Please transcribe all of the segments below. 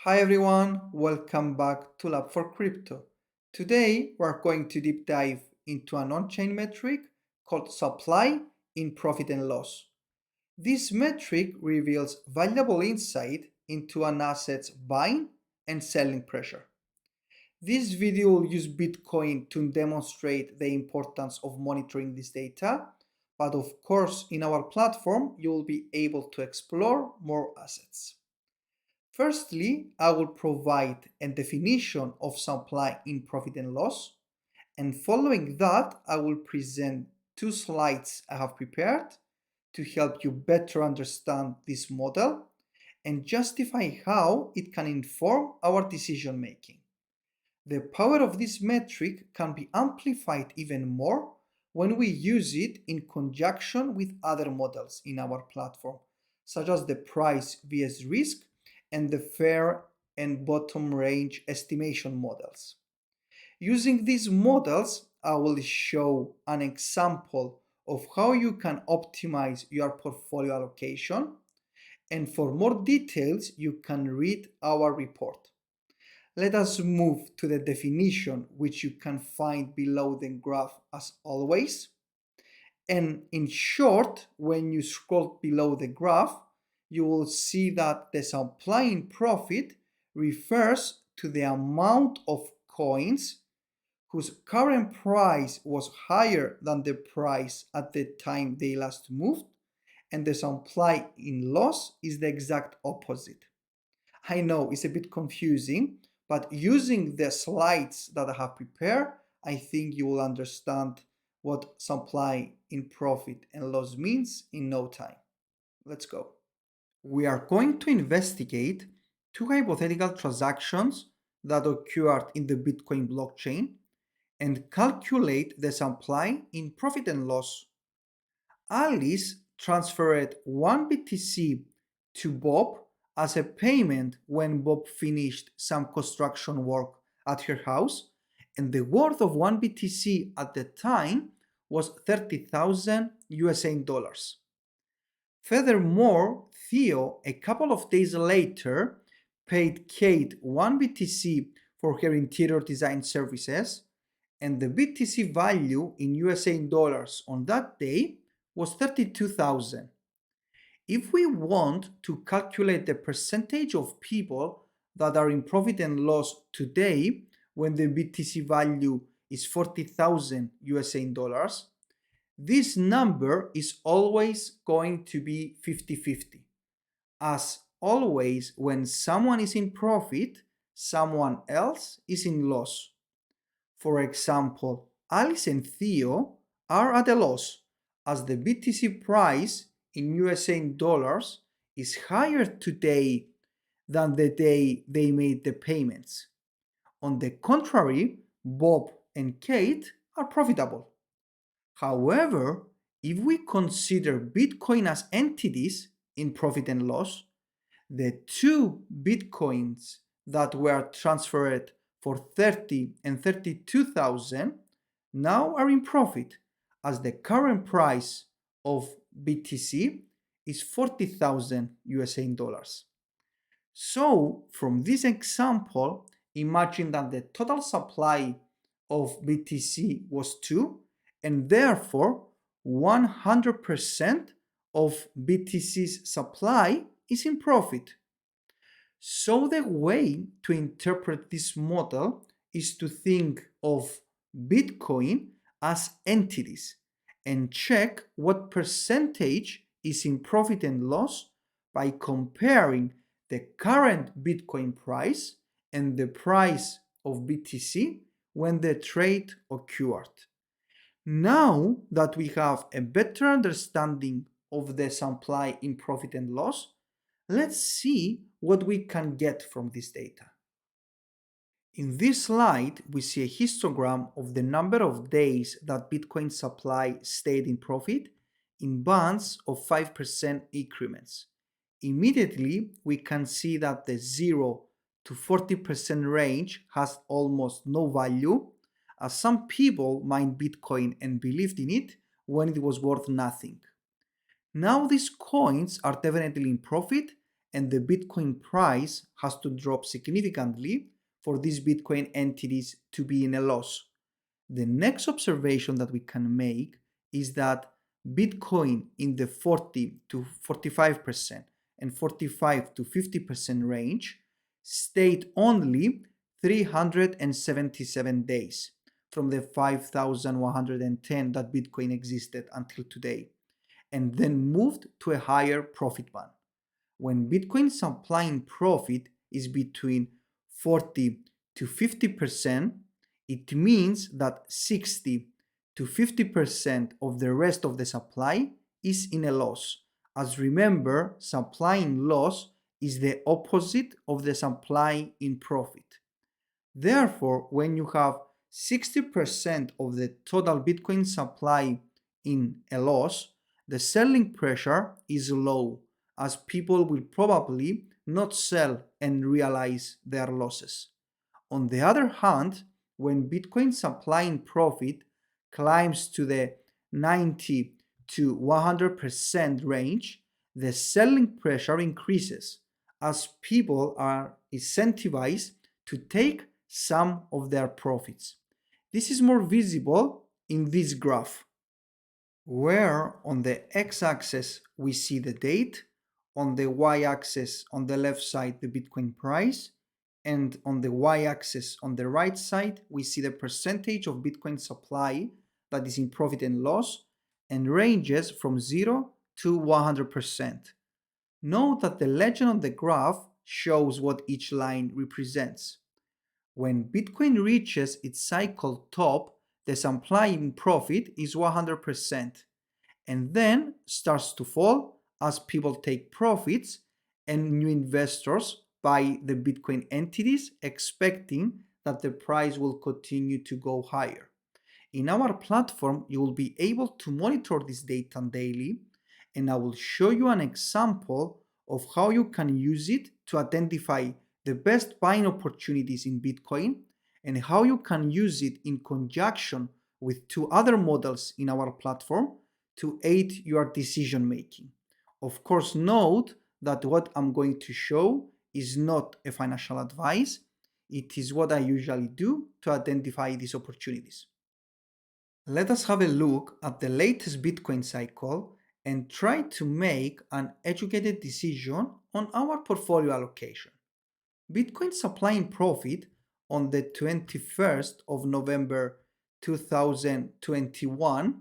Hi everyone, welcome back to Lab for Crypto. Today we're going to deep dive into an on-chain metric called supply in profit and loss. This metric reveals valuable insight into an asset's buying and selling pressure. This video will use Bitcoin to demonstrate the importance of monitoring this data, but of course in our platform you will be able to explore more assets. Firstly, I will provide a definition of supply in profit and loss, and following that, I will present two slides I have prepared to help you better understand this model and justify how it can inform our decision making. The power of this metric can be amplified even more when we use it in conjunction with other models in our platform, such as the price vs risk and the fair and bottom range estimation models. Using these models, I will show an example of how you can optimize your portfolio allocation, and for more details, you can read our report. Let us move to the definition, which you can find below the graph as always. And in short, when you scroll below the graph, you will see that the supply in profit refers to the amount of coins whose current price was higher than the price at the time they last moved, and the supply in loss is the exact opposite. I know it's a bit confusing, but using the slides that I have prepared, I think you will understand what supply in profit and loss means in no time. Let's go. We are going to investigate two hypothetical transactions that occurred in the Bitcoin blockchain and calculate the supply in profit and loss. Alice transferred 1 BTC to Bob as a payment when Bob finished some construction work at her house, and the worth of 1 BTC at the time was 30,000 USA dollars. Furthermore, Theo, a couple of days later, paid Kate 1 BTC for her interior design services, and the BTC value in USA dollars on that day was 32,000. If we want to calculate the percentage of people that are in profit and loss today when the BTC value is 40,000 USA dollars, this number is always going to be 50-50. As always, when someone is in profit, someone else is in loss. For example, Alice and Theo are at a loss as the BTC price in USA dollars is higher today than the day they made the payments. On the contrary, Bob and Kate are profitable. However, if we consider Bitcoin as entities in profit and loss, the two Bitcoins that were transferred for 30 and 32,000 now are in profit as the current price of BTC is 40,000 USA dollars. So, from this example, imagine that the total supply of BTC was 2, and therefore 100% of BTC's supply is in profit. So the way to interpret this model is to think of Bitcoin as entities and check what percentage is in profit and loss by comparing the current Bitcoin price and the price of BTC when the trade occurred. Now that we have a better understanding of the supply in profit and loss, let's see what we can get from this data. In this slide, we see a histogram of the number of days that Bitcoin supply stayed in profit in bands of 5% increments. Immediately, we can see that the 0 to 40% range has almost no value, as some people mined Bitcoin and believed in it when it was worth nothing. Now these coins are definitely in profit and the Bitcoin price has to drop significantly for these Bitcoin entities to be in a loss. The next observation that we can make is that Bitcoin in the 40 to 45% and 45 to 50% range stayed only 377 days from the 5,110 that Bitcoin existed until today, and then moved to a higher profit band. When Bitcoin supply in profit is between 40 to 50%, it means that 60 to 50% of the rest of the supply is in a loss. As remember, supply in loss is the opposite of the supply in profit. Therefore, when you have 60% of the total Bitcoin supply in a loss, the selling pressure is low, as people will probably not sell and realize their losses. On the other hand, when Bitcoin supply in profit climbs to the 90 to 100% range, the selling pressure increases as people are incentivized to take some of their profits. This is more visible in this graph, where on the x-axis we see the date, on the y-axis on the left side the Bitcoin price, and on the y-axis on the right side we see the percentage of Bitcoin supply that is in profit and loss and ranges from 0 to 100%. Note that the legend on the graph shows what each line represents. When Bitcoin reaches its cycle top, the supply in profit is 100% and then starts to fall as people take profits and new investors buy the Bitcoin entities, expecting that the price will continue to go higher. In our platform, you will be able to monitor this data daily, and I will show you an example of how you can use it to identify the best buying opportunities in Bitcoin and how you can use it in conjunction with two other models in our platform to aid your decision making. Of course, note that what I'm going to show is not a financial advice. It is what I usually do to identify these opportunities. Let us have a look at the latest Bitcoin cycle and try to make an educated decision on our portfolio allocation. Bitcoin supply in profit on the 21st of November 2021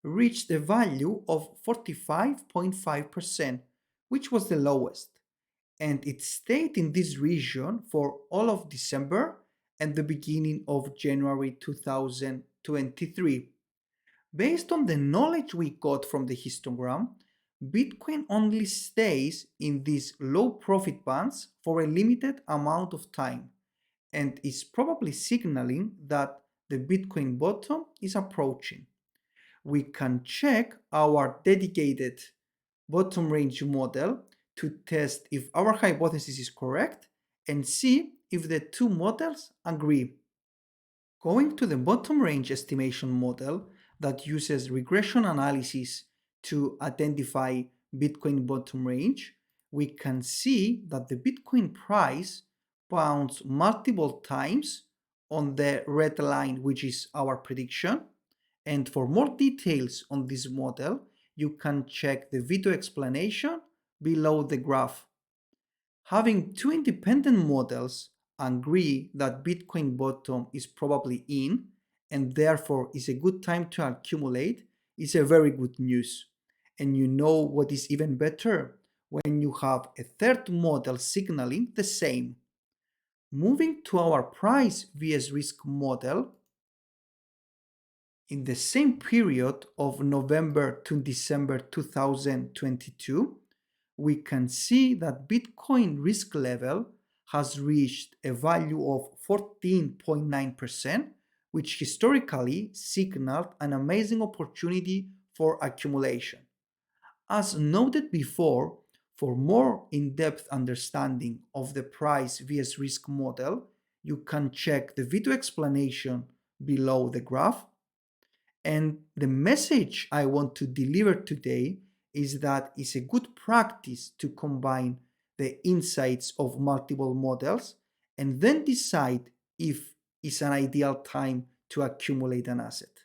reached a value of 45.5%, which was the lowest, and it stayed in this region for all of December and the beginning of January 2023. Based on the knowledge we got from the histogram, Bitcoin only stays in these low profit bands for a limited amount of time and is probably signaling that the Bitcoin bottom is approaching. We can check our dedicated bottom range model to test if our hypothesis is correct and see if the two models agree. Going to the bottom range estimation model that uses regression analysis to identify Bitcoin bottom range, we can see that the Bitcoin price bounced multiple times on the red line, which is our prediction. And for more details on this model, you can check the video explanation below the graph. Having two independent models agree that Bitcoin bottom is probably in and therefore is a good time to accumulate is a very good news. And you know what is even better? When you have a third model signaling the same. Moving to our price vs risk model, in the same period of November to December 2022, we can see that Bitcoin risk level has reached a value of 14.9%, which historically signaled an amazing opportunity for accumulation. As noted before, for more in-depth understanding of the price vs risk model, you can check the video explanation below the graph. And the message I want to deliver today is that it's a good practice to combine the insights of multiple models and then decide if it's an ideal time to accumulate an asset.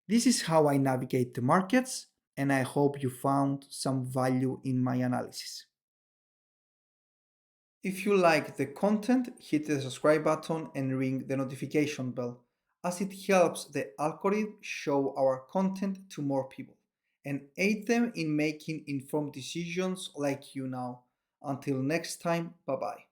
This is how I navigate the markets, and I hope you found some value in my analysis. If you like the content, hit the subscribe button and ring the notification bell, as it helps the algorithm show our content to more people and aid them in making informed decisions like you now. Until next time, bye bye.